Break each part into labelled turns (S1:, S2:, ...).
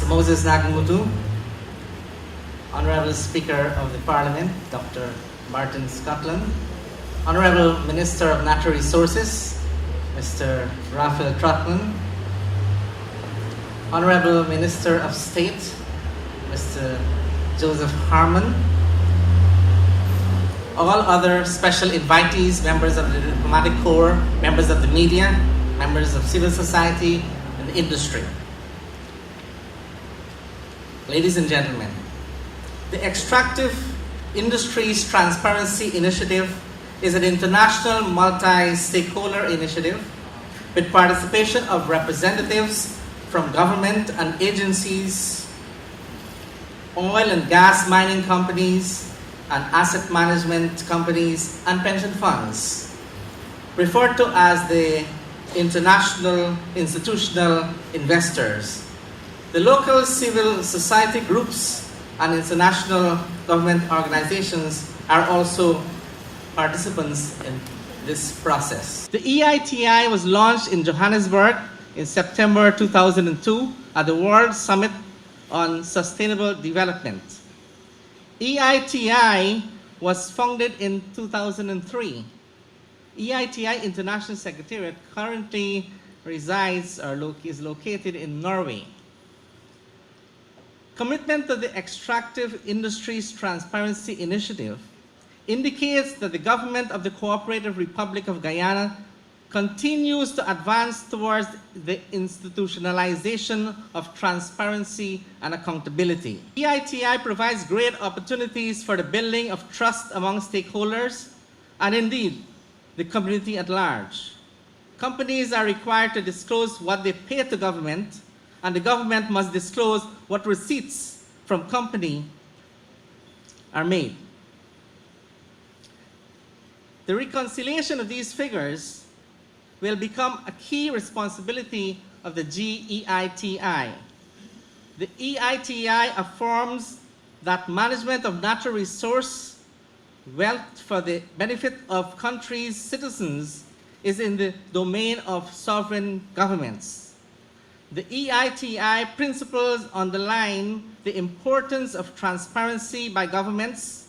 S1: Mr. Moses Nagamutu, Honorable Speaker of the Parliament, Dr. Martin Scotland, Honorable Minister of Natural Resources, Mr. Raphael Trotman, Honorable Minister of State, Mr. Joseph Harmon, all other special invitees, members of the diplomatic corps, members of the media, members of civil society and the industry. Ladies and gentlemen, the Extractive Industries Transparency Initiative is an international multi-stakeholder initiative with participation of representatives from government and agencies, oil and gas mining companies, and asset management companies and pension funds, referred to as the international institutional investors. The local civil society groups and international government organizations are also participants in this process. The EITI was launched in Johannesburg in September 2002 at the World Summit on Sustainable Development. EITI was founded in 2003. EITI International Secretariat currently resides or is located in Norway. Commitment to the Extractive Industries Transparency Initiative indicates that the government of the Cooperative Republic of Guyana continues to advance towards the institutionalization of transparency and accountability. EITI provides great opportunities for the building of trust among stakeholders and indeed the community at large. Companies are required to disclose what they pay to government, and the government must disclose what receipts from company are made. The reconciliation of these figures will become a key responsibility of the GEITI. The EITI affirms that management of natural resource wealth for the benefit of countries' citizens is in the domain of sovereign governments. The EITI principles underline the importance of transparency by governments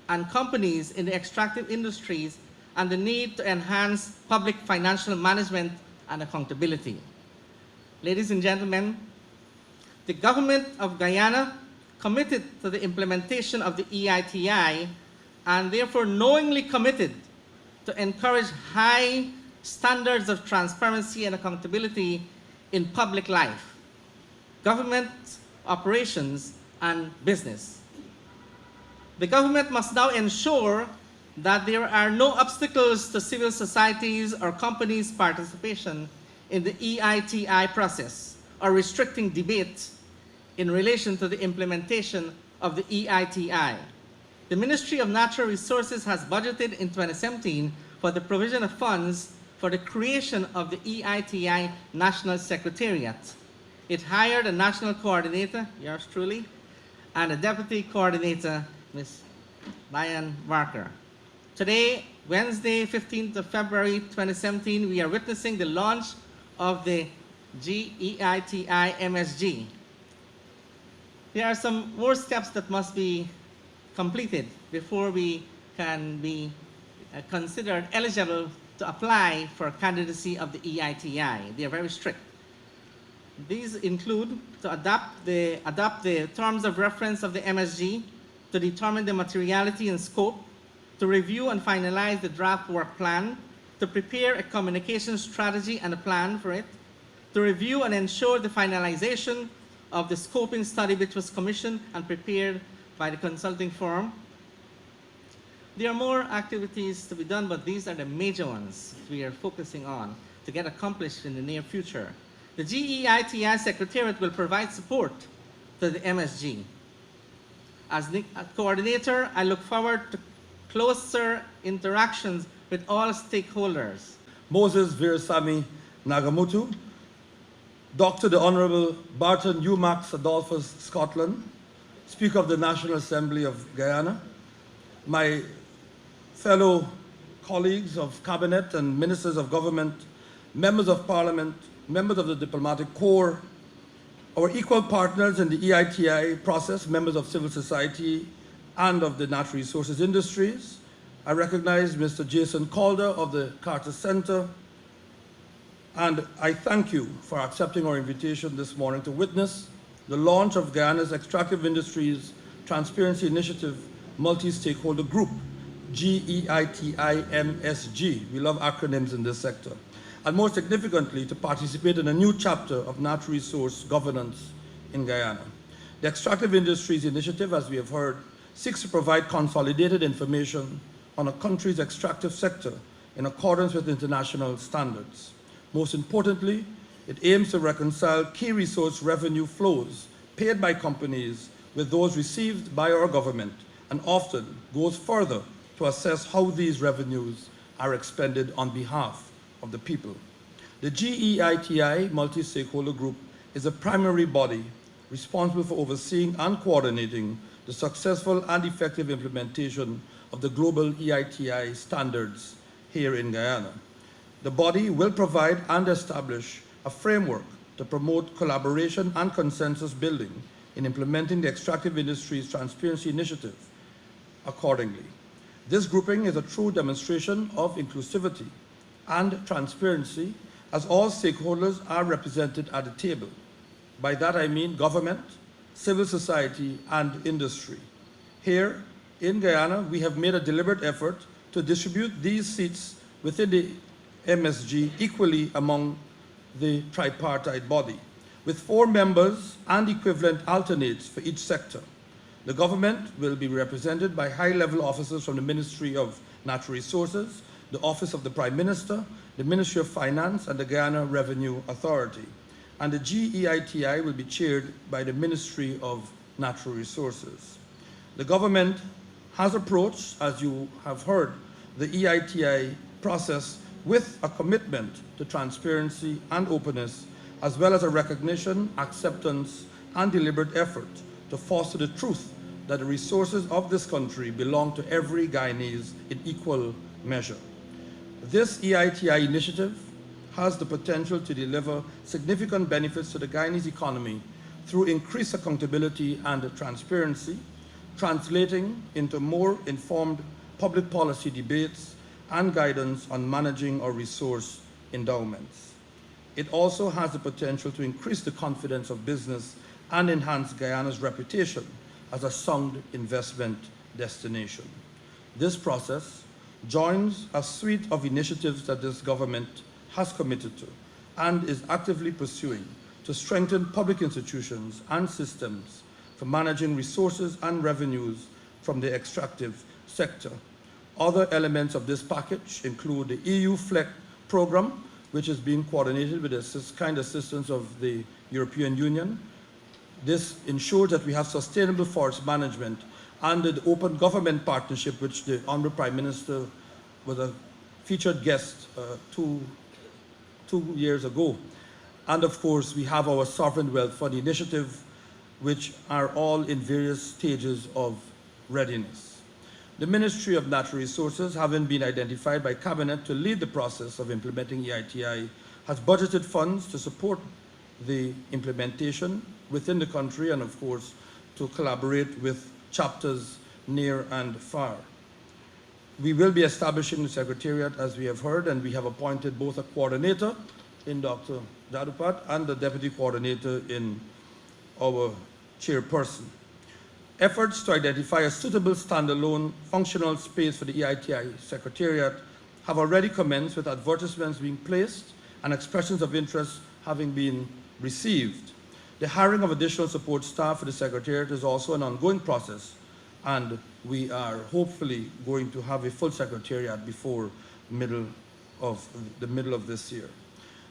S1: and companies in the extractive industries and the need to enhance public financial management and accountability. Ladies and gentlemen, the government of Guyana committed to the implementation of the EITI and therefore knowingly committed to encourage high standards of transparency and accountability in public life, government operations, and business. The government must now ensure that there are no obstacles to civil societies or companies' participation in the EITI process or restricting debate in relation to the implementation of the EITI. The Ministry of Natural Resources has budgeted in 2017 for the provision of funds for the creation of the EITI National Secretariat. It hired a national coordinator, yours truly, and a deputy coordinator, Ms. Diane Barker. Today, Wednesday, 15th of February 2017, we are witnessing the launch of the GEITI MSG. There are some more steps that must be completed before we can be considered eligible to apply for candidacy of the EITI. They are very strict. These include to adopt the terms of reference of the MSG, to determine the materiality and scope, to review and finalize the draft work plan, to prepare a communication strategy and a plan for it, to review and ensure the finalization of the scoping study which was commissioned and prepared by the consulting firm. There are more activities to be done, but these are the major ones we are focusing on to get accomplished in the near future. The GEITI Secretariat will provide support to the MSG. As the coordinator, I look forward to closer interactions with all stakeholders.
S2: Moses Virasamy Nagamutu, Dr. the Honorable Barton Umax Adolphus Scotland, Speaker of the National Assembly of Guyana, my fellow colleagues of cabinet and ministers of government, members of parliament, members of the diplomatic corps, Our equal partners in the EITI process, members of civil society and of the natural resources industries. I recognize Mr. Jason Calder of the Carter Center, and I thank you for accepting our invitation this morning to witness the launch of Guyana's Extractive Industries Transparency Initiative Multi-Stakeholder Group, GEITI-MSG. We love acronyms in this sector. And most significantly, to participate in a new chapter of natural resource governance in Guyana. The Extractive Industries Initiative, as we have heard, seeks to provide consolidated information on a country's extractive sector in accordance with international standards. Most importantly, it aims to reconcile key resource revenue flows paid by companies with those received by our government, and often goes further to assess how these revenues are expended on behalf of the people. The GEITI Multi-Stakeholder Group is a primary body responsible for overseeing and coordinating the successful and effective implementation of the global EITI standards here in Guyana. The body will provide and establish a framework to promote collaboration and consensus building in implementing the Extractive Industries Transparency Initiative accordingly. This grouping is a true demonstration of inclusivity and transparency, as all stakeholders are represented at the table. By that I mean government, civil society, and industry. Here in Guyana, we have made a deliberate effort to distribute these seats within the MSG equally among the tripartite body, with 4 members and equivalent alternates for each sector. The government will be represented by high-level officers from the Ministry of Natural Resources, the Office of the Prime Minister, the Ministry of Finance, and the Guyana Revenue Authority. And the GEITI will be chaired by the Ministry of Natural Resources. The government has approached, as you have heard, the EITI process with a commitment to transparency and openness, as well as a recognition, acceptance, and deliberate effort to foster the truth that the resources of this country belong to every Guyanese in equal measure. This EITI initiative has the potential to deliver significant benefits to the Guyanese economy through increased accountability and transparency, translating into more informed public policy debates and guidance on managing our resource endowments. It also has the potential to increase the confidence of business and enhance Guyana's reputation as a sound investment destination. This process joins a suite of initiatives that this government has committed to and is actively pursuing to strengthen public institutions and systems for managing resources and revenues from the extractive sector. Other elements of this package include the EU FLEC program, which is being coordinated with the kind assistance of the European Union. This ensures that we have sustainable forest management under the open government partnership, which the Honorable Prime Minister was a featured guest two years ago. And of course, we have our Sovereign Wealth Fund initiative, which are all in various stages of readiness. The Ministry of Natural Resources, having been identified by Cabinet to lead the process of implementing EITI, has budgeted funds to support the implementation within the country and, of course, to collaborate with chapters near and far. We will be establishing the Secretariat, as we have heard, and we have appointed both a coordinator in Dr. Jadupat and the Deputy Coordinator in our chairperson. Efforts to identify a suitable standalone functional space for the EITI Secretariat have already commenced, with advertisements being placed and expressions of interest having been received. The hiring of additional support staff for the Secretariat is also an ongoing process, and we are hopefully going to have a full Secretariat before the middle of this year.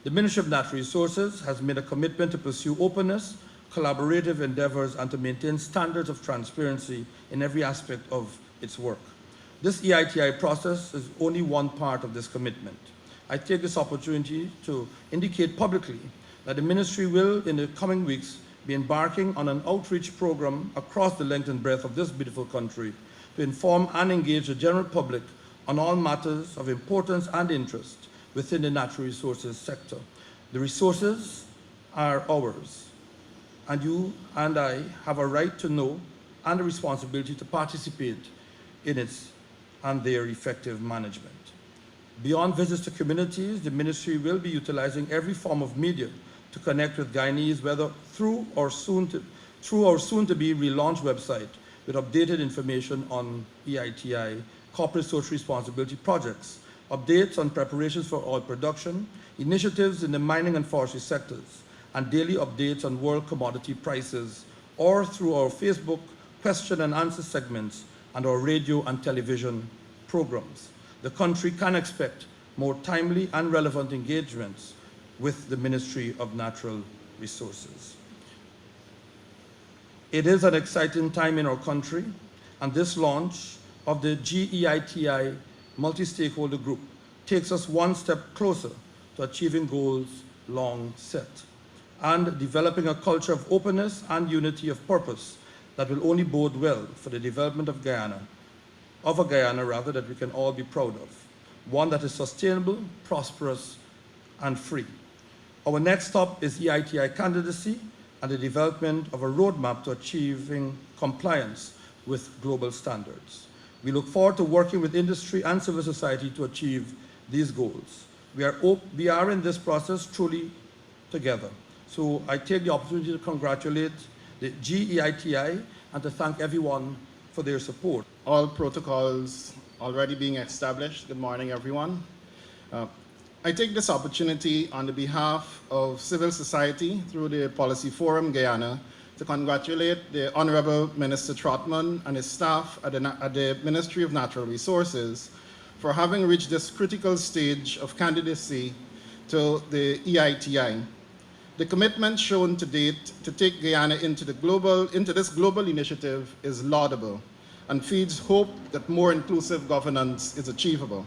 S2: The Ministry of Natural Resources has made a commitment to pursue openness, collaborative endeavors, and to maintain standards of transparency in every aspect of its work. This EITI process is only one part of this commitment. I take this opportunity to indicate publicly that the Ministry will, in the coming weeks, be embarking on an outreach program across the length and breadth of this beautiful country to inform and engage the general public on all matters of importance and interest within the natural resources sector. The resources are ours, and you and I have a right to know and a responsibility to participate in its and their effective management. Beyond visits to communities, the ministry will be utilizing every form of media to connect with Guyanese, whether through our soon-to-be relaunched website with updated information on EITI, corporate social responsibility projects, updates on preparations for oil production, initiatives in the mining and forestry sectors, and daily updates on world commodity prices, or through our Facebook question and answer segments and our radio and television programs. The country can expect more timely and relevant engagements with the Ministry of Natural Resources. It is an exciting time in our country, and this launch of the GEITI multi-stakeholder group takes us one step closer to achieving goals long set and developing a culture of openness and unity of purpose that will only bode well for the development of Guyana, that we can all be proud of, one that is sustainable, prosperous, and free. Our next stop is EITI candidacy and the development of a roadmap to achieving compliance with global standards. We look forward to working with industry and civil society to achieve these goals. We are in this process truly together. So I take the opportunity to congratulate the GEITI and to thank everyone for their support.
S3: All protocols already being established. Good morning, everyone. I take this opportunity on the behalf of civil society through the Policy Forum Guyana to congratulate the Honorable Minister Trotman and his staff at the Ministry of Natural Resources for having reached this critical stage of candidacy to the EITI. The commitment shown to date to take Guyana into this global initiative is laudable and feeds hope that more inclusive governance is achievable.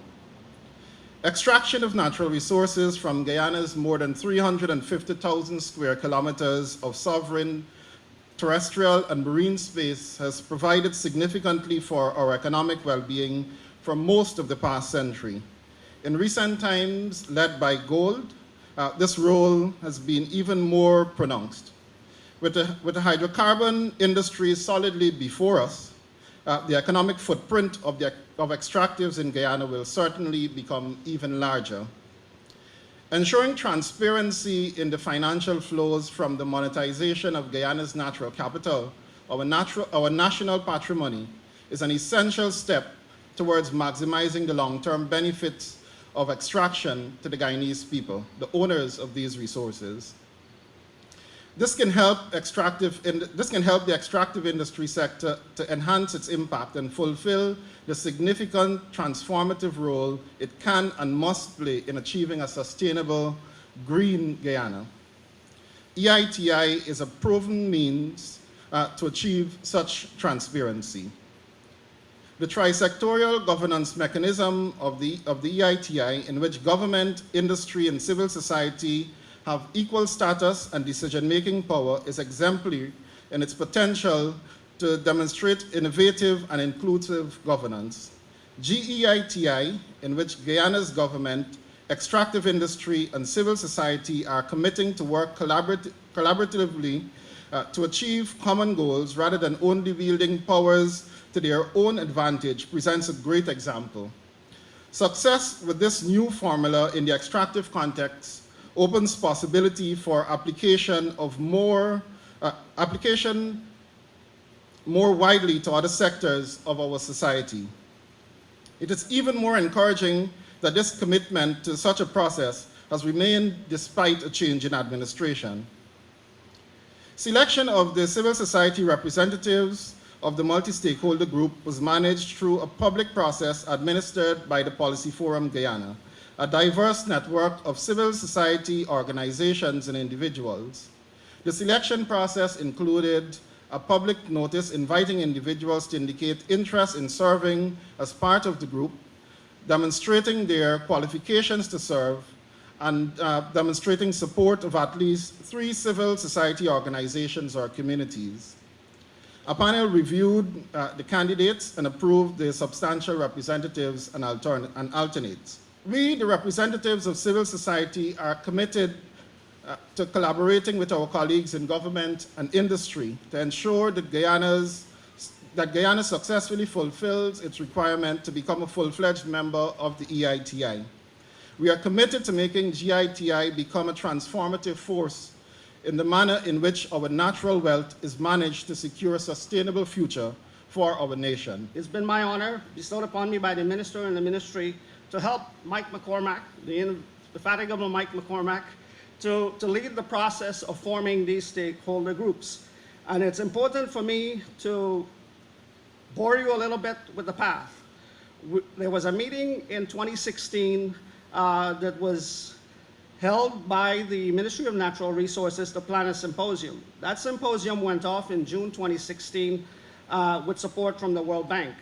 S3: Extraction of natural resources from Guyana's more than 350,000 square kilometers of sovereign terrestrial and marine space has provided significantly for our economic well-being for most of the past century. In recent times, led by gold, this role has been even more pronounced. With the hydrocarbon industry solidly before us, the economic footprint of extractives in Guyana will certainly become even larger. Ensuring transparency in the financial flows from the monetization of Guyana's natural capital, our national patrimony, is an essential step towards maximizing the long-term benefits of extraction to the Guyanese people, the owners of these resources. This can help the extractive industry sector to enhance its impact and fulfill the significant transformative role it can and must play in achieving a sustainable green Guyana. EITI is a proven means to achieve such transparency. The trisectorial governance mechanism of the EITI, in which government, industry, and civil society have equal status and decision-making power, is exemplary in its potential to demonstrate innovative and inclusive governance. GEITI, in which Guyana's government, extractive industry, and civil society are committing to work collaboratively to achieve common goals rather than only wielding powers to their own advantage, presents a great example. Success with this new formula in the extractive context opens possibility for application more widely to other sectors of our society. It is even more encouraging that this commitment to such a process has remained despite a change in administration. Selection of the civil society representatives of the multi-stakeholder group was managed through a public process administered by the Policy Forum Guyana, a diverse network of civil society organizations and individuals. The selection process included a public notice inviting individuals to indicate interest in serving as part of the group, demonstrating their qualifications to serve, and demonstrating support of at least 3 civil society organizations or communities. A panel reviewed the candidates and approved the substantial representatives and alternates. We, the representatives of civil society, are committed to collaborating with our colleagues in government and industry to ensure that Guyana successfully fulfills its requirement to become a full-fledged member of the EITI. We are committed to making GITI become a transformative force in the manner in which our natural wealth is managed to secure a sustainable future for our nation.
S4: It's been my honor, bestowed upon me by the Minister and the Ministry, to help Mike McCormack, the indefatigable Mike McCormack, to lead the process of forming these stakeholder groups. And it's important for me to bore you a little bit with the path. There was a meeting in 2016 that was held by the Ministry of Natural Resources to plan a symposium. That symposium went off in June 2016 with support from the World Bank.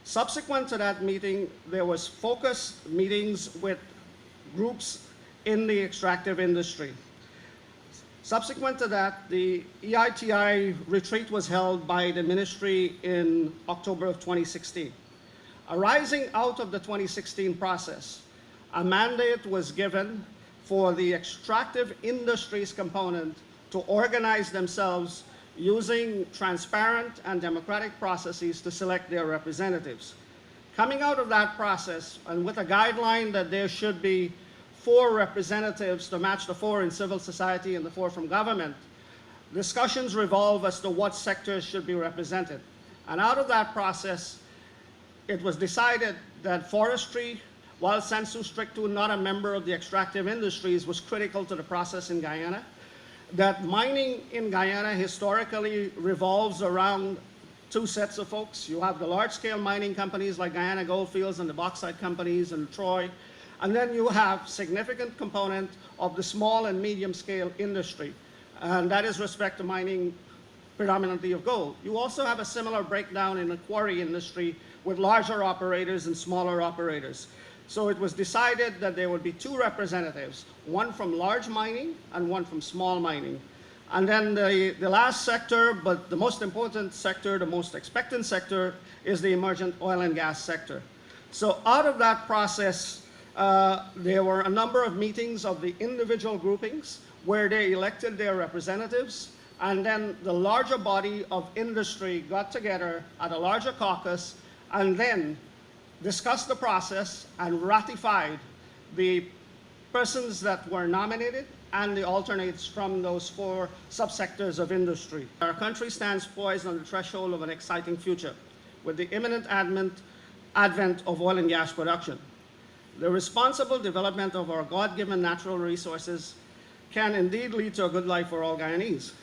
S4: Subsequent to that meeting, there was focused meetings with groups in the extractive industry. Subsequent to that, the EITI retreat was held by the ministry in October of 2016. Arising out of the 2016 process, a mandate was given for the extractive industries component to organize themselves using transparent and democratic processes to select their representatives. Coming out of that process, and with a guideline that there should be 4 representatives to match the 4 in civil society and the 4 from government, discussions revolve as to what sectors should be represented. And out of that process, it was decided that forestry, while sensu stricto not a member of the extractive industries, was critical to the process in Guyana, that mining in Guyana historically revolves around 2 sets of folks. You have the large-scale mining companies like Guyana Goldfields and the bauxite companies and Troy, and then you have significant component of the small and medium-scale industry, and that is respect to mining predominantly of gold. You also have a similar breakdown in the quarry industry with larger operators and smaller operators. So it was decided that there would be 2 representatives, one from large mining and one from small mining. And then the last sector, but the most important sector, the most expectant sector, is the emergent oil and gas sector. So out of that process, there were a number of meetings of the individual groupings where they elected their representatives, and then the larger body of industry got together at a larger caucus and then discussed the process and ratified the persons that were nominated and the alternates from those 4 subsectors of industry. Our country stands poised on the threshold of an exciting future with the imminent advent of oil and gas production. The responsible development of our God-given natural resources can indeed lead to a good life for all Guyanese.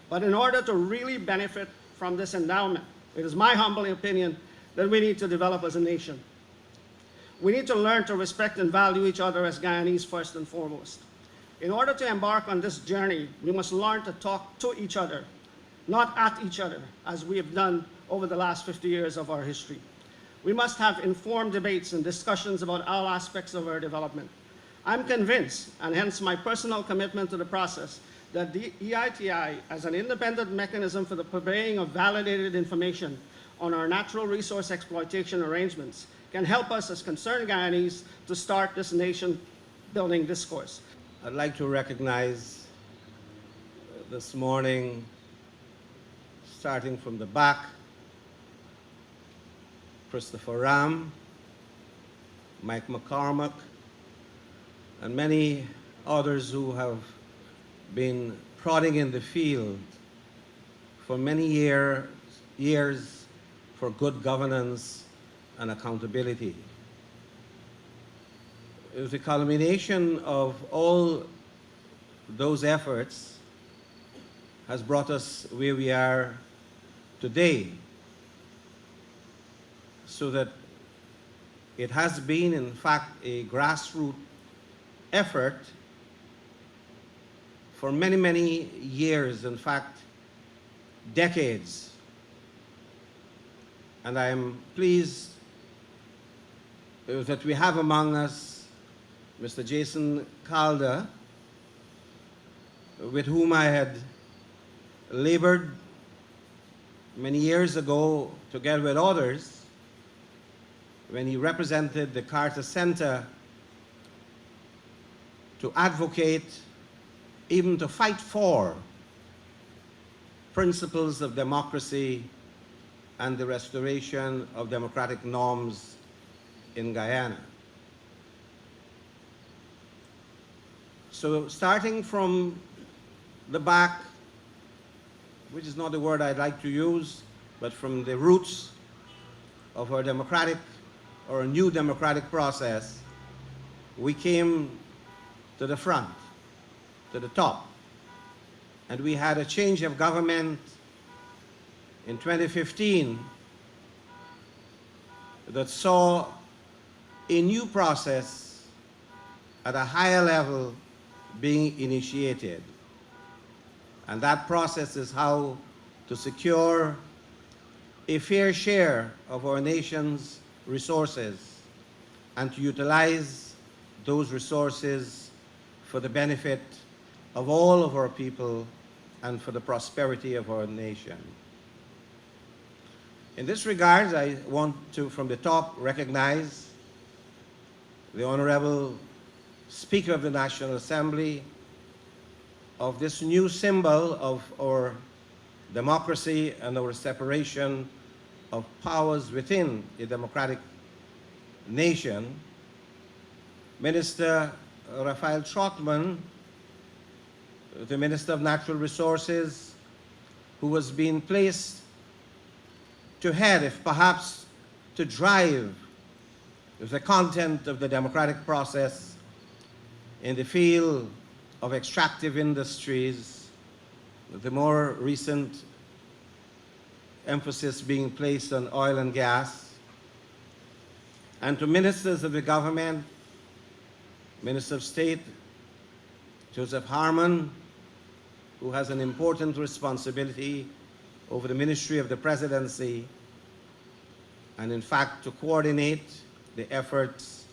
S4: But in order to really benefit from this endowment, it is my humble opinion that we need to develop as a nation. We need to learn to respect and value each other as Guyanese first and foremost. In order to embark on this journey, we must learn to talk to each other, not at each other, as we have done over the last 50 years of our history. We must have informed debates and discussions about all aspects of our development. I'm convinced, and hence my personal commitment to the process, that the EITI, as an independent mechanism for the purveying of validated information on our natural resource exploitation arrangements, can help us as concerned Guyanese to start this nation-building discourse.
S5: I'd like to recognize this morning, starting from the back, Christopher Ram, Mike McCormack, and many others who have been prodding in the field for many years for good governance and accountability. It was a culmination of all those efforts has brought us where we are today, so that it has been, in fact, a grassroots effort for many, many years, in fact, decades. And I am pleased that we have among us Mr. Jason Calder, with whom I had labored many years ago together with others when he represented the Carter Center to advocate even to fight for principles of democracy and the restoration of democratic norms in Guyana. So starting from the back, which is not the word I'd like to use, but from the roots of our democratic or a new democratic process, we came to the front, to the top. And we had a change of government in 2015 that saw a new process at a higher level being initiated. And that process is how to secure a fair share of our nation's resources and to utilize those resources for the benefit of all of our people and for the prosperity of our nation. In this regard, I want to, from the top, recognize the Honorable Speaker of the National Assembly of this new symbol of our democracy and our separation of powers within a democratic nation. Minister Raphael Trotman, the Minister of Natural Resources, who was being placed to head, if perhaps to drive the content of the democratic process in the field of extractive industries, the more recent emphasis being placed on oil and gas, and to ministers of the government, Minister of State Joseph Harmon, who has an important responsibility over the Ministry of the Presidency, and in fact to coordinate the efforts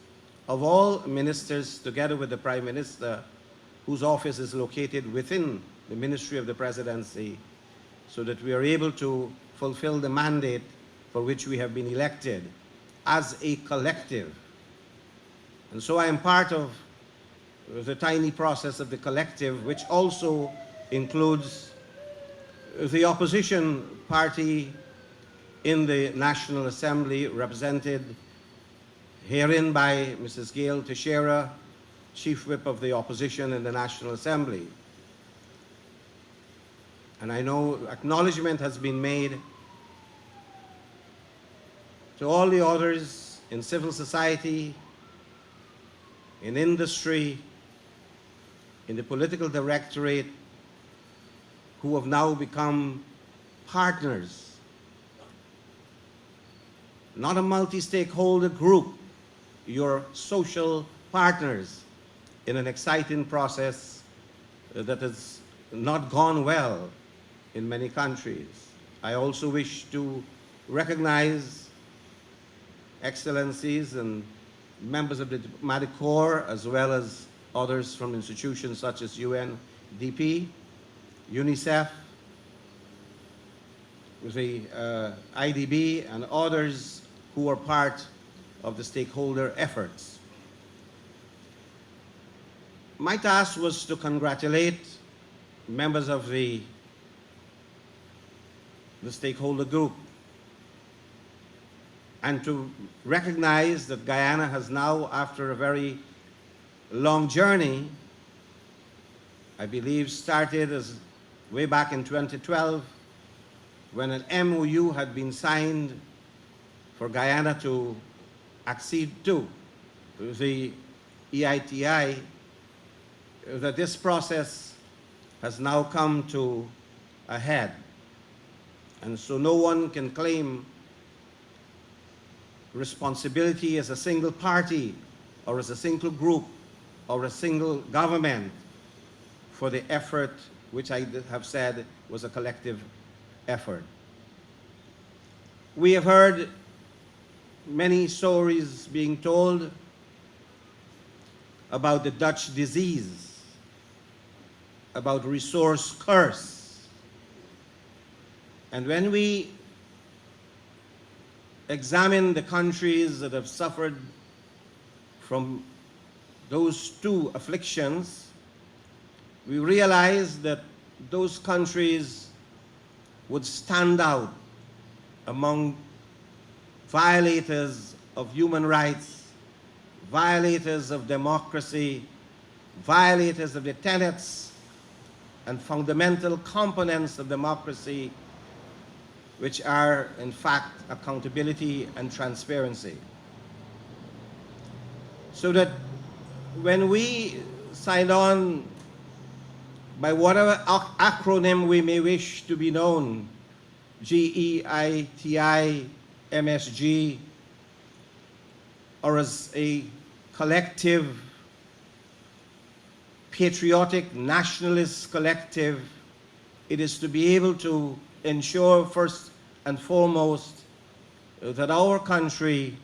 S5: of all ministers together with the Prime Minister, whose office is located within the Ministry of the Presidency, so that we are able to fulfill the mandate for which we have been elected as a collective. And so I am part of the tiny process of the collective, which also includes the opposition party in the National Assembly, represented herein by Mrs. Gail Teixeira, Chief Whip of the opposition in the National Assembly. And I know acknowledgement has been made to all the others in civil society, in industry, in the political directorate, who have now become partners, not a multi-stakeholder group, you're social partners in an exciting process that has not gone well in many countries. I also wish to recognize excellencies and members of the diplomatic corps, as well as others from institutions such as UNDP, UNICEF, the IDB, and others who are part of the stakeholder efforts. My task was to congratulate members of the stakeholder group and to recognize that Guyana has now, after a very long journey, I believe started as way back in 2012, when an MOU had been signed for Guyana to accede to the EITI, that this process has now come to a head. And so no one can claim responsibility as a single party or as a single group or a single government for the effort which I have said was a collective effort. We have heard many stories being told about the Dutch disease, about resource curse. And when we examine the countries that have suffered from those two afflictions, we realized that those countries would stand out among violators of human rights, violators of democracy, violators of the tenets and fundamental components of democracy, which are, in fact, accountability and transparency. So that when we sign on by whatever acronym we may wish to be known, GEITI, MSG, or as a collective, patriotic, nationalist collective, it is to be able to ensure first and foremost that our country,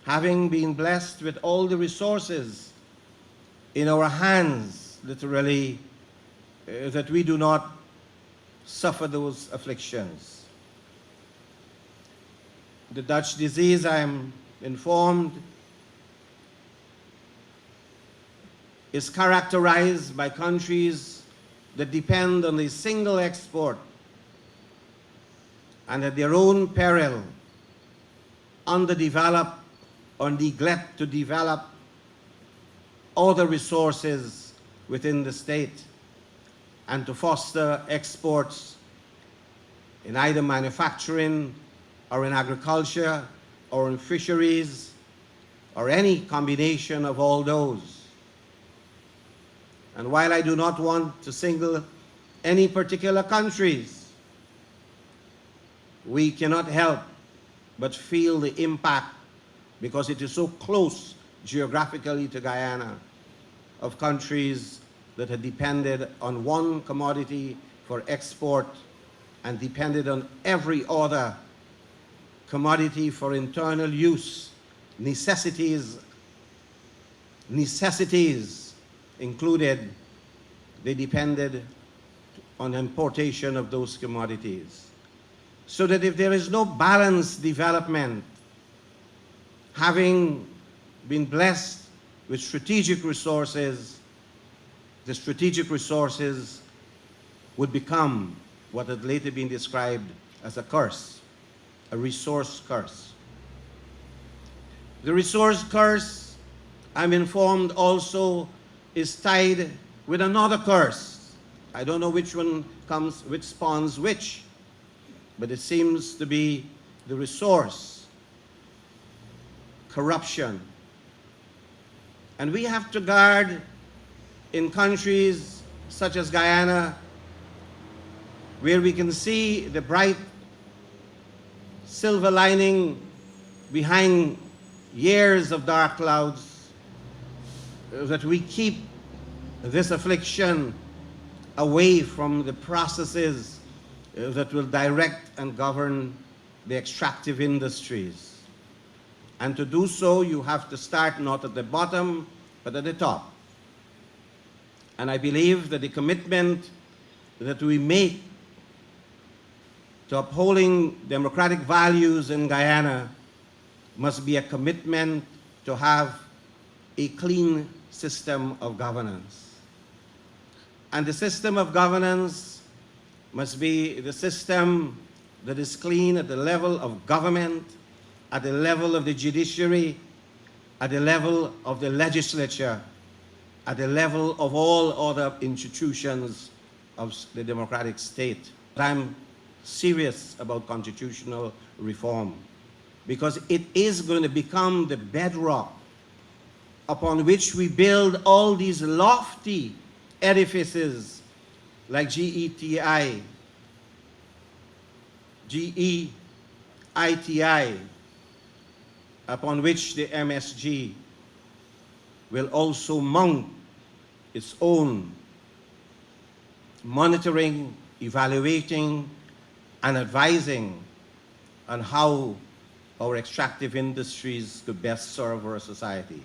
S5: having been blessed with all the resources in our hands, literally, that we do not suffer those afflictions. The Dutch disease, I am informed, is characterized by countries that depend on a single export and at their own peril underdevelop or neglect to develop other resources within the state and to foster exports in either manufacturing or in agriculture or in fisheries or any combination of all those. And while I do not want to single any particular countries, we cannot help but feel the impact, because it is so close geographically to Guyana, of countries that had depended on one commodity for export and depended on every other commodity for internal use, necessities included, they depended on importation of those commodities. So that if there is no balanced development, having been blessed with strategic resources, the strategic resources would become what had later been described as a curse, a resource curse. The resource curse, I'm informed, also is tied with another curse. I don't know which one comes, which spawns which, but it seems to be the resource, corruption. And we have to guard in countries such as Guyana, where we can see the bright silver lining behind years of dark clouds, that we keep this affliction away from the processes that will direct and govern the extractive industries. And to do so, you have to start not at the bottom, but at the top. And I believe that the commitment that we make to upholding democratic values in Guyana must be a commitment to have a clean system of governance. And the system of governance must be the system that is clean at the level of government, at the level of the judiciary, at the level of the legislature, at the level of all other institutions of the democratic state. I'm serious about constitutional reform because it is going to become the bedrock upon which we build all these lofty edifices like GEITI, upon which the MSG will also mount its own monitoring, evaluating, and advising on how our extractive industries could best serve our society.